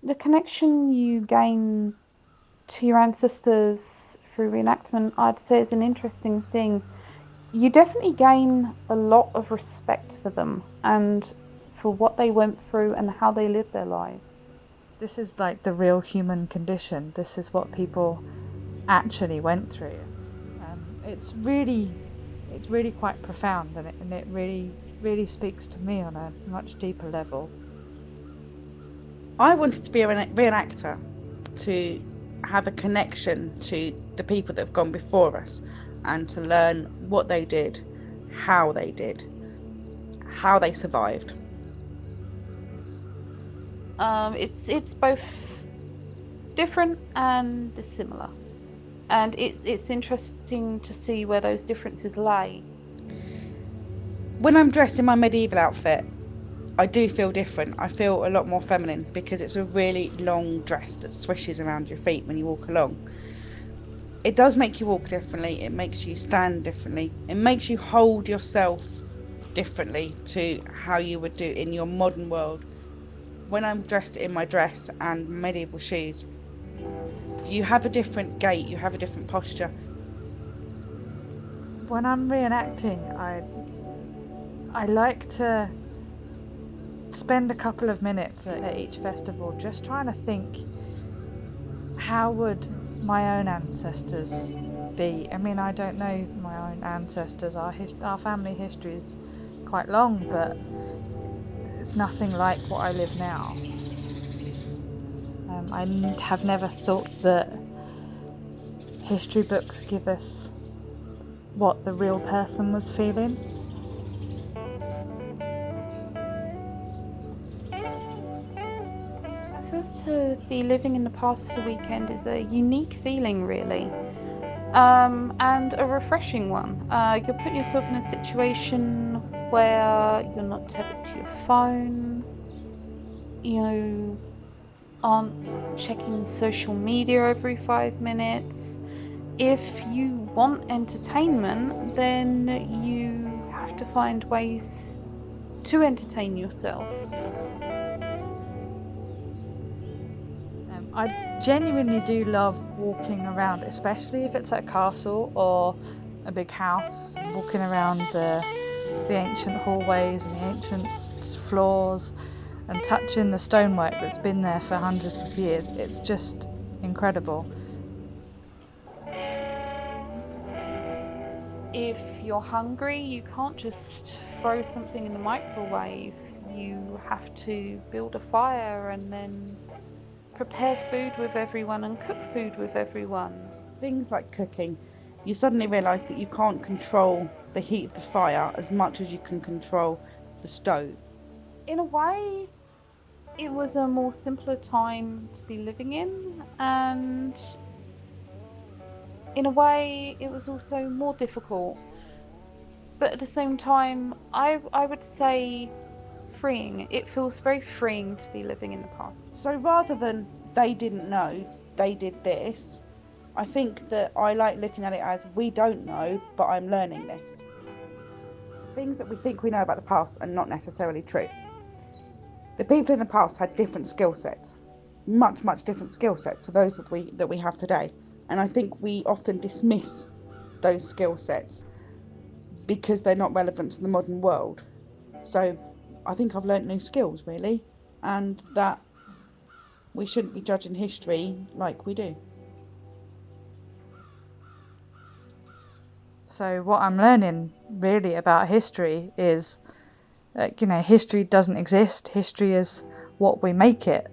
The connection you gain to your ancestors through reenactment, I'd say, is an interesting thing. You definitely gain a lot of respect for them and for what they went through and how they lived their lives. This is like the real human condition. This is what people actually went through. It's really quite profound, and it really speaks to me on a much deeper level. I wanted to be a reenactor to have a connection to the people that have gone before us and to learn what they did, how they did, how they survived. It's both different and similar, and it's interesting to see where those differences lay. When I'm dressed in my medieval outfit, I do feel different. I feel a lot more feminine because it's a really long dress that swishes around your feet when you walk along. It does make you walk differently, it makes you stand differently, it makes you hold yourself differently to how you would do in your modern world. When I'm dressed in my dress and medieval shoes, you have a different gait, you have a different posture. When I'm reenacting, I like to spend a couple of minutes at each festival just trying to think, how would my own ancestors be? I mean, I don't know my own ancestors. Our family history is quite long, but it's nothing like what I live now. I have never thought that history books give us what the real person was feeling. I feel to be living in the past for the weekend is a unique feeling, really, and a refreshing one. You're putting yourself in a situation where you're not tethered to your phone, you know, aren't checking social media every 5 minutes. If you want entertainment, then you have to find ways to entertain yourself. I genuinely do love walking around, especially if it's at a castle or a big house, walking around the ancient hallways and the ancient floors and touching the stonework that's been there for hundreds of years. It's just incredible. If you're hungry, you can't just throw something in the microwave. You have to build a fire and then prepare food with everyone and cook food with everyone. Things like cooking, you suddenly realise that you can't control the heat of the fire as much as you can control the stove. In a way, it was a more simpler time to be living in, and in a way, it was also more difficult. But at the same time, I would say freeing. It feels very freeing to be living in the past. So rather than they didn't know, they did this, I think that I like looking at it as we don't know, but I'm learning this. Things that we think we know about the past are not necessarily true. The people in the past had different skill sets, much different skill sets to those that we have today. And I think we often dismiss those skill sets because they're not relevant to the modern world. So I think I've learnt new skills really, and that we shouldn't be judging history like we do. So, what I'm learning really about history is, history doesn't exist. History is what we make it.